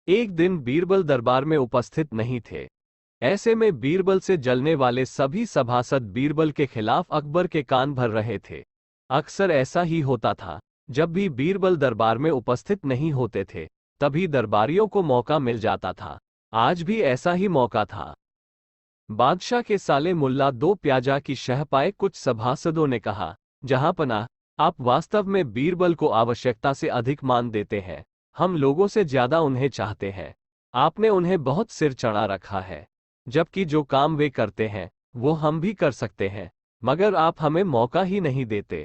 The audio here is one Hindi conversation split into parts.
एक दिन बीरबल दरबार में उपस्थित नहीं थे। ऐसे में बीरबल से जलने वाले सभी सभासद बीरबल के खिलाफ अकबर के कान भर रहे थे। अक्सर ऐसा ही होता था, जब भी बीरबल दरबार में उपस्थित नहीं होते थे, तभी दरबारियों को मौका मिल जाता था। आज भी ऐसा ही मौका था। बादशाह के साले मुल्ला दो प्याजा की शह पाए कुछ सभासदों ने कहा, जहांपनाह, आप वास्तव में बीरबल को आवश्यकता से अधिक मान देते हैं। हम लोगों से ज्यादा उन्हें चाहते हैं। आपने उन्हें बहुत सिर चढ़ा रखा है, जबकि जो काम वे करते हैं वो हम भी कर सकते हैं, मगर आप हमें मौका ही नहीं देते।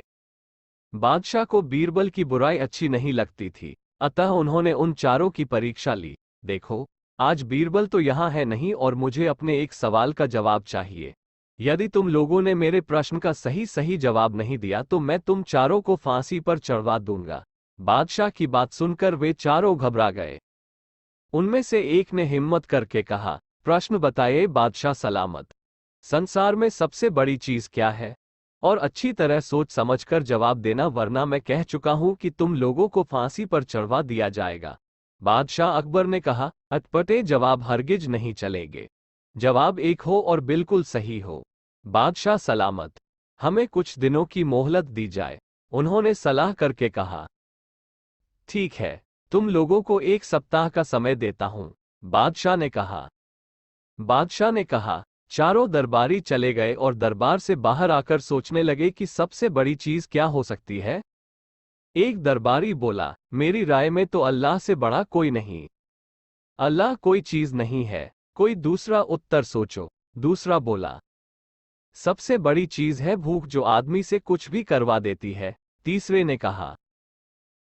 बादशाह को बीरबल की बुराई अच्छी नहीं लगती थी, अतः उन्होंने उन चारों की परीक्षा ली। देखो, आज बीरबल तो यहाँ है नहीं और मुझे अपने एक सवाल का जवाब चाहिए। यदि तुम लोगों ने मेरे प्रश्न का सही सही जवाब नहीं दिया तो मैं तुम चारों को फांसी पर चढ़वा दूंगा। बादशाह की बात सुनकर वे चारों घबरा गए। उनमें से एक ने हिम्मत करके कहा, प्रश्न बताइए बादशाह सलामत। संसार में सबसे बड़ी चीज क्या है? और अच्छी तरह सोच समझकर जवाब देना, वरना मैं कह चुका हूं कि तुम लोगों को फांसी पर चढ़वा दिया जाएगा। बादशाह अकबर ने कहा, अटपटे जवाब हरगिज नहीं चलेंगे। जवाब एक हो और बिल्कुल सही हो। बादशाह सलामत, हमें कुछ दिनों की मोहलत दी जाए, उन्होंने सलाह करके कहा। ठीक है, तुम लोगों को 1 सप्ताह का समय देता हूं, बादशाह ने कहा। बादशाह ने कहा। चारों दरबारी चले गए और दरबार से बाहर आकर सोचने लगे कि सबसे बड़ी चीज क्या हो सकती है। एक दरबारी बोला, मेरी राय में तो अल्लाह से बड़ा कोई नहीं। अल्लाह कोई चीज नहीं है। कोई दूसरा उत्तर सोचो। दूसरा बोला, सबसे बड़ी चीज है भूख, जो आदमी से कुछ भी करवा देती है। तीसरे ने कहा,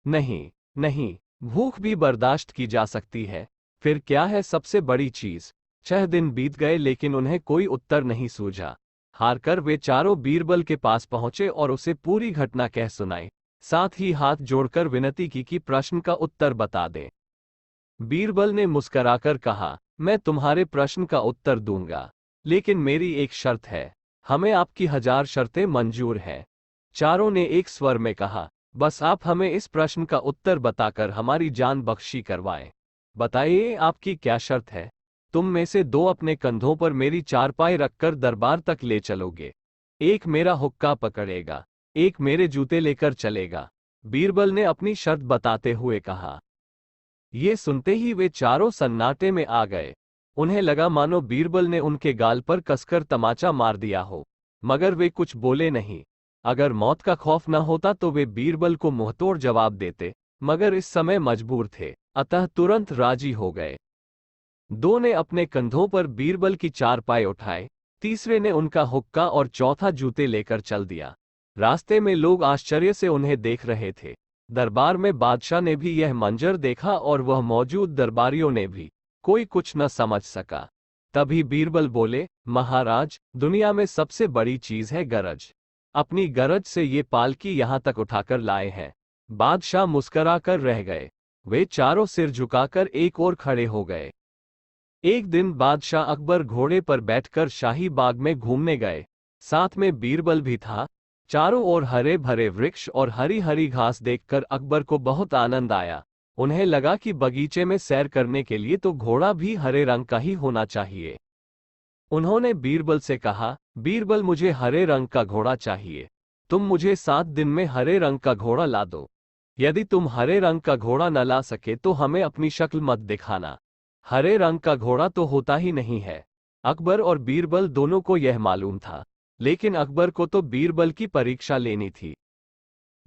नहीं नहीं, भूख भी बर्दाश्त की जा सकती है। फिर क्या है सबसे बड़ी चीज? 6 दिन बीत गए लेकिन उन्हें कोई उत्तर नहीं सूझा। हारकर वे चारों बीरबल के पास पहुंचे और उसे पूरी घटना कह सुनाई। साथ ही हाथ जोड़कर विनती की कि प्रश्न का उत्तर बता दे। बीरबल ने मुस्कराकर कहा, मैं तुम्हारे प्रश्न का उत्तर दूंगा, लेकिन मेरी एक शर्त है। हमें आपकी 1000 शर्तें मंजूर हैं। चारों ने एक स्वर में कहा, बस आप हमें इस प्रश्न का उत्तर बताकर हमारी जान बख्शी करवाएं। बताइए, आपकी क्या शर्त है? तुम में से 2 अपने कंधों पर मेरी चारपाई रखकर दरबार तक ले चलोगे। एक मेरा हुक्का पकड़ेगा, एक मेरे जूते लेकर चलेगा। बीरबल ने अपनी शर्त बताते हुए कहा। ये सुनते ही वे चारों सन्नाटे में आ गए। उन्हें लगा मानो बीरबल ने उनके गाल पर कसकर तमाचा मार दिया हो, मगर वे कुछ बोले नहीं। अगर मौत का खौफ न होता तो वे बीरबल को मुंहतोड़ जवाब देते, मगर इस समय मजबूर थे, अतः तुरंत राजी हो गए। 2 ने अपने कंधों पर बीरबल की चारपाई उठाए, तीसरे ने उनका हुक्का और चौथा जूते लेकर चल दिया। रास्ते में लोग आश्चर्य से उन्हें देख रहे थे। दरबार में बादशाह ने भी यह मंजर देखा और वह मौजूद दरबारियों ने भी। कोई कुछ न समझ सका। तभी बीरबल बोले, महाराज, दुनिया में सबसे बड़ी चीज है गरज। अपनी गरज से ये पालकी यहां तक उठाकर लाए हैं। बादशाह मुस्कराकर रह गए। वे चारों सिर झुकाकर एक ओर खड़े हो गए। एक दिन बादशाह अकबर घोड़े पर बैठकर शाही बाग में घूमने गए। साथ में बीरबल भी था। चारों ओर हरे भरे वृक्ष और हरी हरी घास देखकर अकबर को बहुत आनंद आया। उन्हें लगा कि बगीचे में सैर करने के लिए तो घोड़ा भी हरे रंग का ही होना चाहिए। उन्होंने बीरबल से कहा, बीरबल, मुझे हरे रंग का घोड़ा चाहिए। तुम मुझे 7 दिन में हरे रंग का घोड़ा ला दो। यदि तुम हरे रंग का घोड़ा न ला सके तो हमें अपनी शक्ल मत दिखाना। हरे रंग का घोड़ा तो होता ही नहीं है। अकबर और बीरबल दोनों को यह मालूम था, लेकिन अकबर को तो बीरबल की परीक्षा लेनी थी।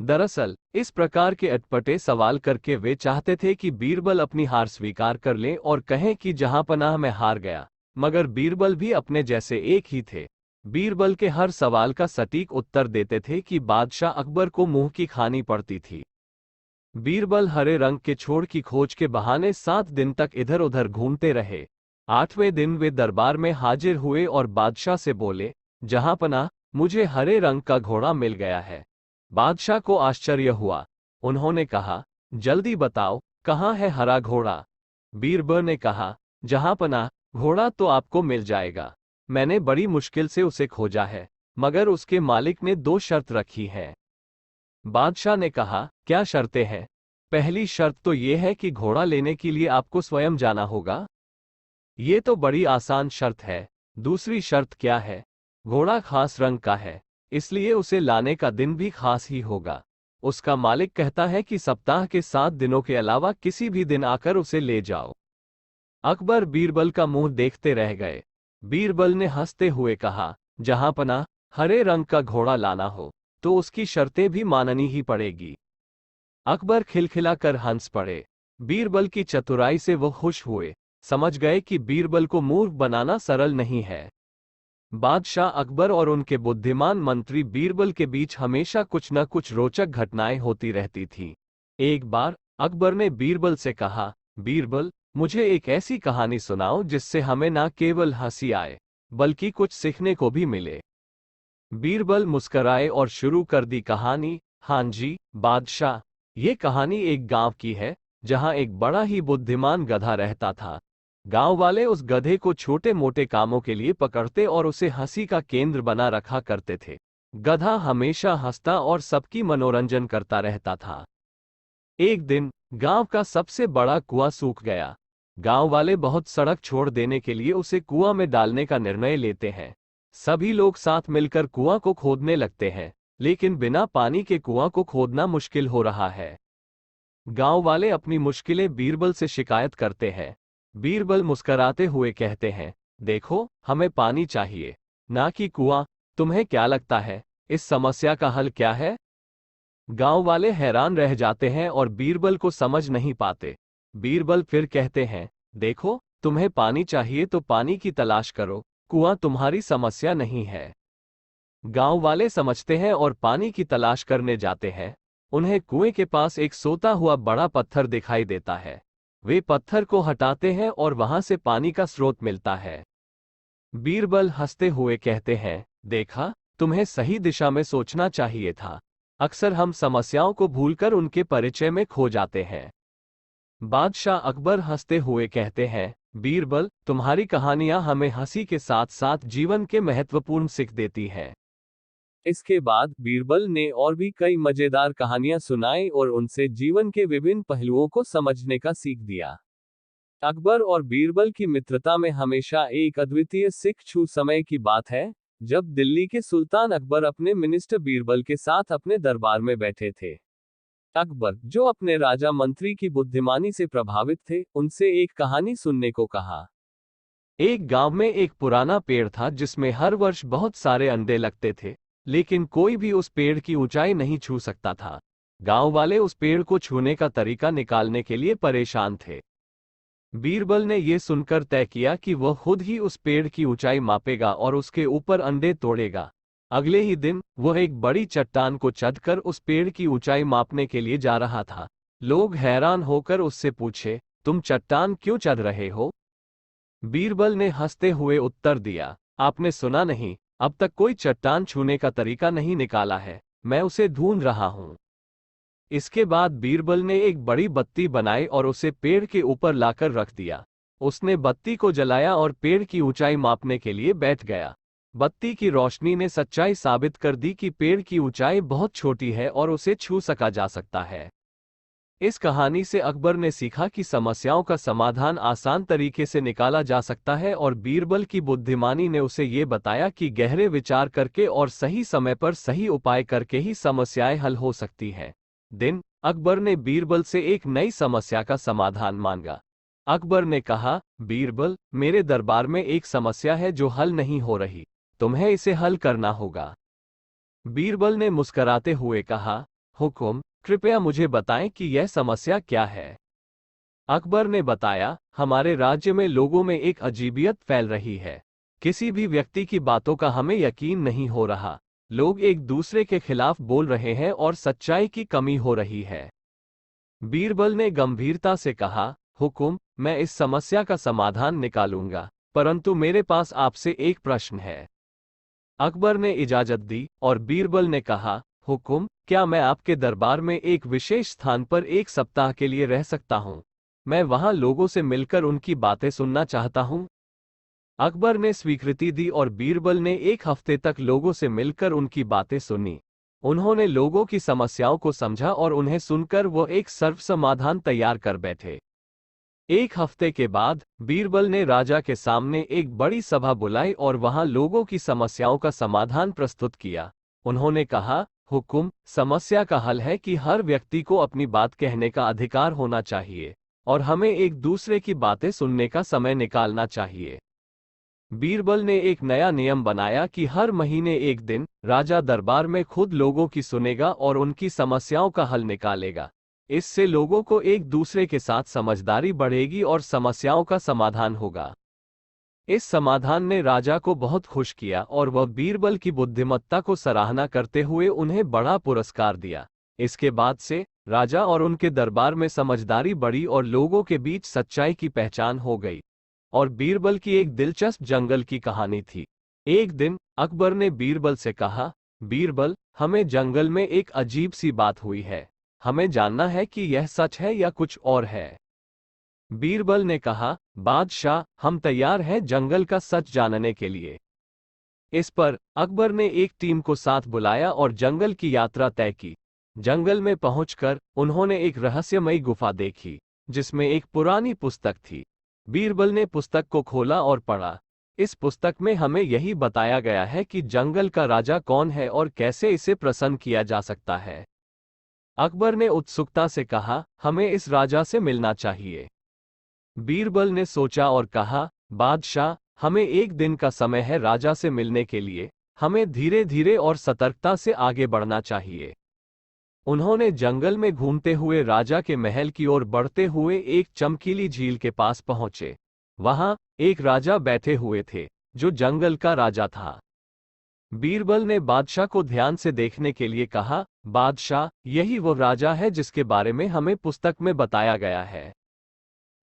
दरअसल इस प्रकार के अटपटे सवाल करके वे चाहते थे कि बीरबल अपनी हार स्वीकार कर लें और कहें कि जहांपनाह मैं हार गया। मगर बीरबल भी अपने जैसे एक ही थे। बीरबल के हर सवाल का सटीक उत्तर देते थे कि बादशाह अकबर को मुंह की खानी पड़ती थी। बीरबल हरे रंग के छोड़ की खोज के बहाने 7 दिन तक इधर उधर घूमते रहे। 8वें दिन वे दरबार में हाजिर हुए और बादशाह से बोले, जहांपनाह, मुझे हरे रंग का घोड़ा मिल गया है। बादशाह को आश्चर्य हुआ। उन्होंने कहा, जल्दी बताओ, कहाँ है हरा घोड़ा? बीरबल ने कहा, जहांपनाह, घोड़ा तो आपको मिल जाएगा। मैंने बड़ी मुश्किल से उसे खोजा है, मगर उसके मालिक ने 2 शर्त रखी हैं। बादशाह ने कहा, क्या शर्तें हैं? पहली शर्त तो ये है कि घोड़ा लेने के लिए आपको स्वयं जाना होगा। ये तो बड़ी आसान शर्त है। दूसरी शर्त क्या है? घोड़ा खास रंग का है, इसलिए उसे लाने का दिन भी खास ही होगा। उसका मालिक कहता है कि सप्ताह के 7 दिनों के अलावा किसी भी दिन आकर उसे ले जाओ। अकबर बीरबल का मुंह देखते रह गए। बीरबल ने हंसते हुए कहा, जहांपना, हरे रंग का घोड़ा लाना हो तो उसकी शर्तें भी माननी ही पड़ेगी। अकबर खिलखिलाकर हंस पड़े। बीरबल की चतुराई से वो खुश हुए, समझ गए कि बीरबल को मूर्ख बनाना सरल नहीं है। बादशाह अकबर और उनके बुद्धिमान मंत्री बीरबल के बीच हमेशा कुछ न कुछ रोचक घटनाएं होती रहती थीं। एक बार अकबर ने बीरबल से कहा, बीरबल, मुझे एक ऐसी कहानी सुनाओ जिससे हमें न केवल हंसी आए बल्कि कुछ सीखने को भी मिले। बीरबल मुस्कराए और शुरू कर दी कहानी। हाँ जी बादशाह, ये कहानी एक गांव की है जहां एक बड़ा ही बुद्धिमान गधा रहता था। गांव वाले उस गधे को छोटे मोटे कामों के लिए पकड़ते और उसे हंसी का केंद्र बना रखा करते थे। गधा हमेशा हंसता और सबकी मनोरंजन करता रहता था। एक दिन गांव का सबसे बड़ा कुआं सूख गया। गांव वाले बहुत सड़क छोड़ देने के लिए उसे कुआं में डालने का निर्णय लेते हैं। सभी लोग साथ मिलकर कुआं को खोदने लगते हैं, लेकिन बिना पानी के कुआं को खोदना मुश्किल हो रहा है। गांव वाले अपनी मुश्किलें बीरबल से शिकायत करते हैं। बीरबल मुस्कराते हुए कहते हैं, देखो, हमें पानी चाहिए, ना कि कुआं। तुम्हें क्या लगता है, इस समस्या का हल क्या है? गांव वाले हैरान रह जाते हैं और बीरबल को समझ नहीं पाते। बीरबल फिर कहते हैं, देखो, तुम्हें पानी चाहिए तो पानी की तलाश करो, कुआं तुम्हारी समस्या नहीं है। गांव वाले समझते हैं और पानी की तलाश करने जाते हैं। उन्हें कुएं के पास एक सोता हुआ बड़ा पत्थर दिखाई देता है। वे पत्थर को हटाते हैं और वहां से पानी का स्रोत मिलता है। बीरबल हंसते हुए कहते हैं, देखा, तुम्हें सही दिशा में सोचना चाहिए था। अक्सर हम समस्याओं को भूलकर उनके परिचय में खो जाते हैं। बादशाह अकबर हंसते हुए कहते हैं, बीरबल, तुम्हारी कहानियां हमें हंसी के साथ साथ जीवन के महत्वपूर्ण सीख देती हैं। इसके बाद बीरबल ने और भी कई मजेदार कहानियां सुनाई और उनसे जीवन के विभिन्न पहलुओं को समझने का सीख दिया। अकबर और बीरबल की मित्रता में हमेशा एक अद्वितीय सिख छू समय की बात है, जब दिल्ली के सुल्तान अकबर अपने मिनिस्टर बीरबल के साथ अपने दरबार में बैठे थे। अकबर, जो अपने राजा मंत्री की बुद्धिमानी से प्रभावित थे, उनसे एक कहानी सुनने को कहा। एक गांव में एक पुराना पेड़ था जिसमें हर वर्ष बहुत सारे अंडे लगते थे, लेकिन कोई भी उस पेड़ की ऊंचाई नहीं छू सकता था। गांव वाले उस पेड़ को छूने का तरीका निकालने के लिए परेशान थे। बीरबल ने यह सुनकर तय किया कि वह खुद ही उस पेड़ की ऊंचाई मापेगा और उसके ऊपर अंडे तोड़ेगा। अगले ही दिन वह एक बड़ी चट्टान को चढ़कर उस पेड़ की ऊंचाई मापने के लिए जा रहा था। लोग हैरान होकर उससे पूछे, तुम चट्टान क्यों चढ़ रहे हो? बीरबल ने हंसते हुए उत्तर दिया, आपने सुना नहीं, अब तक कोई चट्टान छूने का तरीका नहीं निकाला है, मैं उसे ढूंढ रहा हूं। इसके बाद बीरबल ने एक बड़ी बत्ती बनाई और उसे पेड़ के ऊपर लाकर रख दिया। उसने बत्ती को जलाया और पेड़ की ऊंचाई मापने के लिए बैठ गया। बत्ती की रोशनी ने सच्चाई साबित कर दी कि पेड़ की ऊंचाई बहुत छोटी है और उसे छू सका जा सकता है। इस कहानी से अकबर ने सीखा कि समस्याओं का समाधान आसान तरीके से निकाला जा सकता है और बीरबल की बुद्धिमानी ने उसे ये बताया कि गहरे विचार करके और सही समय पर सही उपाय करके ही समस्याएं हल हो सकती हैं। दिन अकबर ने बीरबल से एक नई समस्या का समाधान मांगा। अकबर ने कहा, बीरबल, मेरे दरबार में एक समस्या है जो हल नहीं हो रही, तुम्हें इसे हल करना होगा। बीरबल ने मुस्कराते हुए कहा, हुकुम, कृपया मुझे बताएं कि यह समस्या क्या है। अकबर ने बताया, हमारे राज्य में लोगों में एक अजीबियत फैल रही है। किसी भी व्यक्ति की बातों का हमें यकीन नहीं हो रहा। लोग एक दूसरे के खिलाफ बोल रहे हैं और सच्चाई की कमी हो रही है। बीरबल ने गंभीरता से कहा, हुकुम, मैं इस समस्या का समाधान निकालूंगा, परंतु मेरे पास आपसे एक प्रश्न है। अकबर ने इजाजत दी और बीरबल ने कहा, हुकुम, क्या मैं आपके दरबार में एक विशेष स्थान पर एक सप्ताह के लिए रह सकता हूं? मैं वहां लोगों से मिलकर उनकी बातें सुनना चाहता हूं। अकबर ने स्वीकृति दी और बीरबल ने एक हफ्ते तक लोगों से मिलकर उनकी बातें सुनी। उन्होंने लोगों की समस्याओं को समझा और उन्हें सुनकर वो एक सर्व समाधान तैयार कर बैठे। एक हफ्ते के बाद बीरबल ने राजा के सामने एक बड़ी सभा बुलाई और वहां लोगों की समस्याओं का समाधान प्रस्तुत किया। उन्होंने कहा, हुकुम, समस्या का हल है कि हर व्यक्ति को अपनी बात कहने का अधिकार होना चाहिए और हमें एक दूसरे की बातें सुनने का समय निकालना चाहिए। बीरबल ने एक नया नियम बनाया कि हर महीने एक दिन राजा दरबार में खुद लोगों की सुनेगा और उनकी समस्याओं का हल निकालेगा। इससे लोगों को एक दूसरे के साथ समझदारी बढ़ेगी और समस्याओं का समाधान होगा। इस समाधान ने राजा को बहुत खुश किया और वह बीरबल की बुद्धिमत्ता को सराहना करते हुए उन्हें बड़ा पुरस्कार दिया। इसके बाद से राजा और उनके दरबार में समझदारी बढ़ी और लोगों के बीच सच्चाई की पहचान हो गई। और बीरबल की एक दिलचस्प जंगल की कहानी थी। एक दिन अकबर ने बीरबल से कहा, बीरबल, हमें जंगल में एक अजीब सी बात हुई है। हमें जानना है कि यह सच है या कुछ और है। बीरबल ने कहा, बादशाह, हम तैयार हैं जंगल का सच जानने के लिए। इस पर अकबर ने एक टीम को साथ बुलाया और जंगल की यात्रा तय की। जंगल में पहुंचकर उन्होंने एक रहस्यमयी गुफा देखी जिसमें एक पुरानी पुस्तक थी। बीरबल ने पुस्तक को खोला और पढ़ा। इस पुस्तक में हमें यही बताया गया है कि जंगल का राजा कौन है और कैसे इसे प्रसन्न किया जा सकता है। अकबर ने उत्सुकता से कहा, हमें इस राजा से मिलना चाहिए। बीरबल ने सोचा और कहा, बादशाह, हमें एक दिन का समय है राजा से मिलने के लिए। हमें धीरे धीरे और सतर्कता से आगे बढ़ना चाहिए। उन्होंने जंगल में घूमते हुए राजा के महल की ओर बढ़ते हुए एक चमकीली झील के पास पहुंचे। वहां एक राजा बैठे हुए थे जो जंगल का राजा था। बीरबल ने बादशाह को ध्यान से देखने के लिए कहा, बादशाह, यही वो राजा है जिसके बारे में हमें पुस्तक में बताया गया है।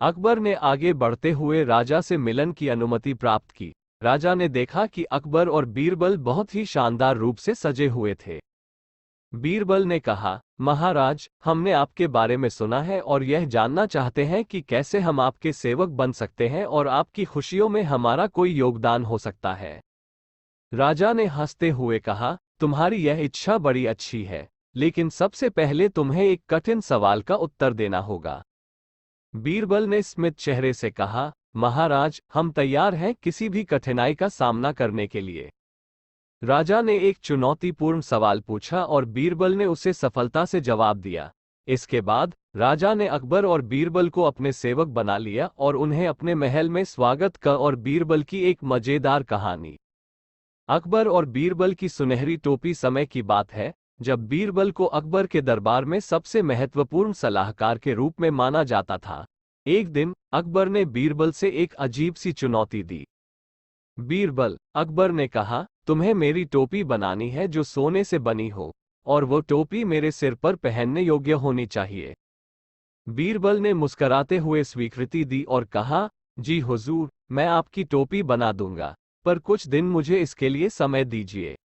अकबर ने आगे बढ़ते हुए राजा से मिलन की अनुमति प्राप्त की। राजा ने देखा कि अकबर और बीरबल बहुत ही शानदार रूप से सजे हुए थे। बीरबल ने कहा, महाराज, हमने आपके बारे में सुना है और यह जानना चाहते हैं कि कैसे हम आपके सेवक बन सकते हैं और आपकी खुशियों में हमारा कोई योगदान हो सकता है। राजा ने हंसते हुए कहा, तुम्हारी यह इच्छा बड़ी अच्छी है, लेकिन सबसे पहले तुम्हें एक कठिन सवाल का उत्तर देना होगा। बीरबल ने स्मित चेहरे से कहा, महाराज, हम तैयार हैं किसी भी कठिनाई का सामना करने के लिए। राजा ने एक चुनौतीपूर्ण सवाल पूछा और बीरबल ने उसे सफलता से जवाब दिया। इसके बाद राजा ने अकबर और बीरबल को अपने सेवक बना लिया और उन्हें अपने महल में स्वागत किया। और बीरबल की एक मजेदार कहानी। अकबर और बीरबल की सुनहरी टोपी। समय की बात है जब बीरबल को अकबर के दरबार में सबसे महत्वपूर्ण सलाहकार के रूप में माना जाता था। एक दिन अकबर ने बीरबल से एक अजीब सी चुनौती दी। बीरबल, अकबर ने कहा, तुम्हें मेरी टोपी बनानी है जो सोने से बनी हो और वो टोपी मेरे सिर पर पहनने योग्य होनी चाहिए। बीरबल ने मुस्कुराते हुए स्वीकृति दी और कहा, जी हुजूर, मैं आपकी टोपी बना दूंगा, पर कुछ दिन मुझे इसके लिए समय दीजिए।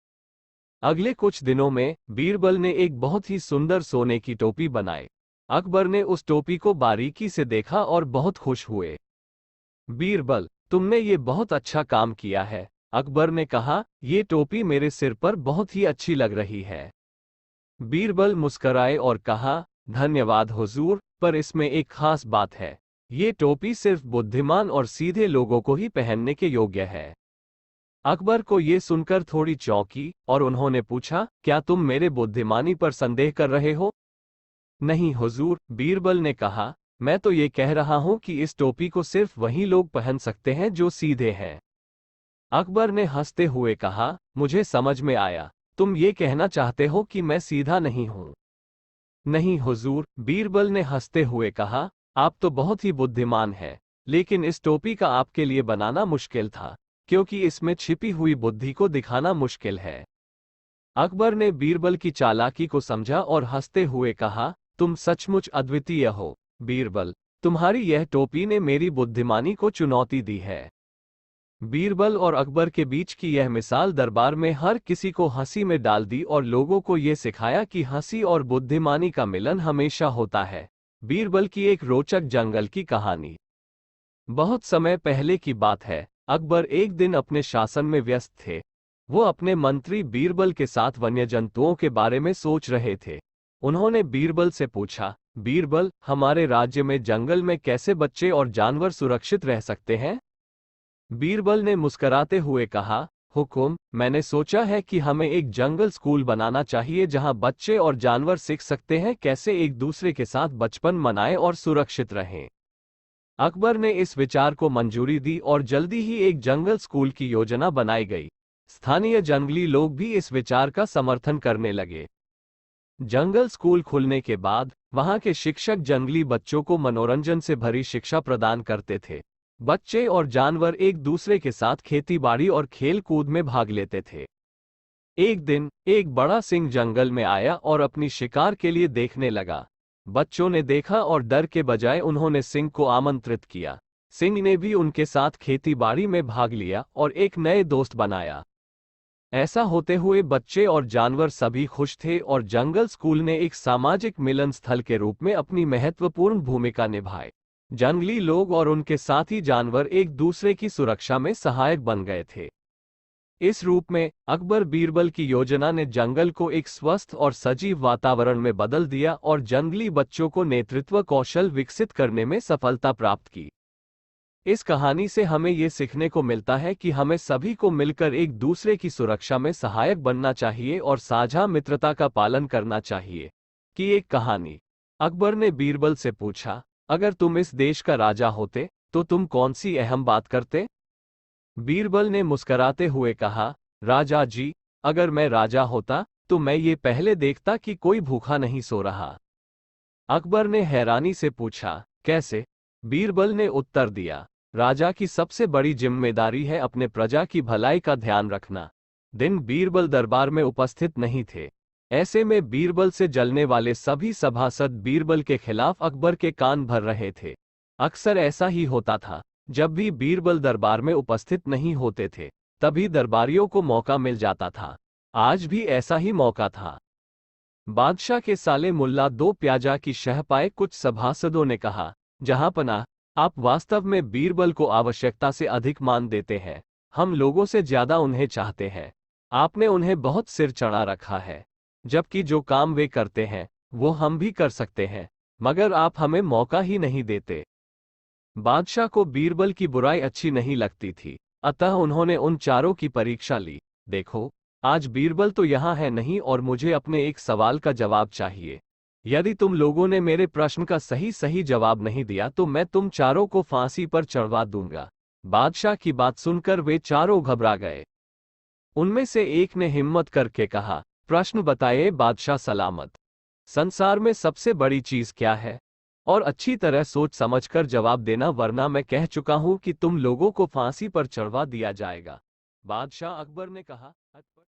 अगले कुछ दिनों में बीरबल ने एक बहुत ही सुंदर सोने की टोपी बनाई। अकबर ने उस टोपी को बारीकी से देखा और बहुत खुश हुए। बीरबल, तुमने ये बहुत अच्छा काम किया है, अकबर ने कहा, ये टोपी मेरे सिर पर बहुत ही अच्छी लग रही है। बीरबल मुस्कराए और कहा, धन्यवाद हुजूर, पर इसमें एक खास बात है। ये टोपी सिर्फ बुद्धिमान और सीधे लोगों को ही पहनने के योग्य है। अकबर को ये सुनकर थोड़ी चौंकी और उन्होंने पूछा, क्या तुम मेरे बुद्धिमानी पर संदेह कर रहे हो? नहीं हुजूर, बीरबल ने कहा, मैं तो ये कह रहा हूं कि इस टोपी को सिर्फ वही लोग पहन सकते हैं जो सीधे हैं। अकबर ने हंसते हुए कहा, मुझे समझ में आया, तुम ये कहना चाहते हो कि मैं सीधा नहीं हूं। नहीं हुजूर, बीरबल ने हंसते हुए कहा, आप तो बहुत ही बुद्धिमान हैं, लेकिन इस टोपी का आपके लिए बनाना मुश्किल था, क्योंकि इसमें छिपी हुई बुद्धि को दिखाना मुश्किल है। अकबर ने बीरबल की चालाकी को समझा और हंसते हुए कहा, तुम सचमुच अद्वितीय हो बीरबल, तुम्हारी यह टोपी ने मेरी बुद्धिमानी को चुनौती दी है। बीरबल और अकबर के बीच की यह मिसाल दरबार में हर किसी को हंसी में डाल दी और लोगों को यह सिखाया कि हंसी और बुद्धिमानी का मिलन हमेशा होता है। बीरबल की एक रोचक जंगल की कहानी। बहुत समय पहले की बात है, अकबर एक दिन अपने शासन में व्यस्त थे। वो अपने मंत्री बीरबल के साथ वन्य जंतुओं के बारे में सोच रहे थे। उन्होंने बीरबल से पूछा, बीरबल, हमारे राज्य में जंगल में कैसे बच्चे और जानवर सुरक्षित रह सकते हैं? बीरबल ने मुस्कुराते हुए कहा, हुकुम, मैंने सोचा है कि हमें एक जंगल स्कूल बनाना चाहिए जहां बच्चे और जानवर सीख सकते हैं कैसे एक दूसरे के साथ बचपन मनाएं और सुरक्षित रहें। अकबर ने इस विचार को मंजूरी दी और जल्दी ही एक जंगल स्कूल की योजना बनाई गई। स्थानीय जंगली लोग भी इस विचार का समर्थन करने लगे। जंगल स्कूल खुलने के बाद वहां के शिक्षक जंगली बच्चों को मनोरंजन से भरी शिक्षा प्रदान करते थे। बच्चे और जानवर एक दूसरे के साथ खेतीबाड़ी और खेल कूद में भाग लेते थे। एक दिन एक बड़ा सिंह जंगल में आया और अपनी शिकार के लिए देखने लगा। बच्चों ने देखा और डर के बजाय उन्होंने सिंह को आमंत्रित किया। सिंह ने भी उनके साथ खेतीबाड़ी में भाग लिया और एक नए दोस्त बनाया। ऐसा होते हुए बच्चे और जानवर सभी खुश थे और जंगल स्कूल ने एक सामाजिक मिलन स्थल के रूप में अपनी महत्वपूर्ण भूमिका निभाई। जंगली लोग और उनके साथी जानवर एक दूसरे की सुरक्षा में सहायक बन गए थे। इस रूप में अकबर बीरबल की योजना ने जंगल को एक स्वस्थ और सजीव वातावरण में बदल दिया और जंगली बच्चों को नेतृत्व कौशल विकसित करने में सफलता प्राप्त की। इस कहानी से हमें ये सीखने को मिलता है कि हमें सभी को मिलकर एक दूसरे की सुरक्षा में सहायक बनना चाहिए और साझा मित्रता का पालन करना चाहिए। कि एक कहानी। अकबर ने बीरबल से पूछा, अगर तुम इस देश का राजा होते तो तुम कौन सी अहम बात करते? बीरबल ने मुस्कुराते हुए कहा, राजा जी, अगर मैं राजा होता तो मैं ये पहले देखता कि कोई भूखा नहीं सो रहा। अकबर ने हैरानी से पूछा, कैसे? बीरबल ने उत्तर दिया, राजा की सबसे बड़ी जिम्मेदारी है अपने प्रजा की भलाई का ध्यान रखना। दिन बीरबल दरबार में उपस्थित नहीं थे। ऐसे में बीरबल से जलने वाले सभी सभासद बीरबल के खिलाफ अकबर के कान भर रहे थे। अक्सर ऐसा ही होता था, जब भी बीरबल दरबार में उपस्थित नहीं होते थे तभी दरबारियों को मौका मिल जाता था। आज भी ऐसा ही मौका था। बादशाह के साले मुल्ला दो प्याजा की शह पाए कुछ सभासदों ने कहा, जहांपनाह, आप वास्तव में बीरबल को आवश्यकता से अधिक मान देते हैं। हम लोगों से ज्यादा उन्हें चाहते हैं। आपने उन्हें बहुत सिर चढ़ा रखा है, जबकि जो काम वे करते हैं वो हम भी कर सकते हैं, मगर आप हमें मौका ही नहीं देते। बादशाह को बीरबल की बुराई अच्छी नहीं लगती थी, अतः उन्होंने उन चारों की परीक्षा ली। देखो, आज बीरबल तो यहाँ है नहीं और मुझे अपने एक सवाल का जवाब चाहिए। यदि तुम लोगों ने मेरे प्रश्न का सही सही जवाब नहीं दिया तो मैं तुम चारों को फांसी पर चढ़वा दूंगा। बादशाह की बात सुनकर वे चारों घबरा गए। उनमें से एक ने हिम्मत करके कहा, प्रश्न बताइए बादशाह सलामत। संसार में सबसे बड़ी चीज क्या है? और अच्छी तरह सोच समझकर जवाब देना, वरना मैं कह चुका हूं कि तुम लोगों को फांसी पर चढ़वा दिया जाएगा। बादशाह अकबर ने कहा,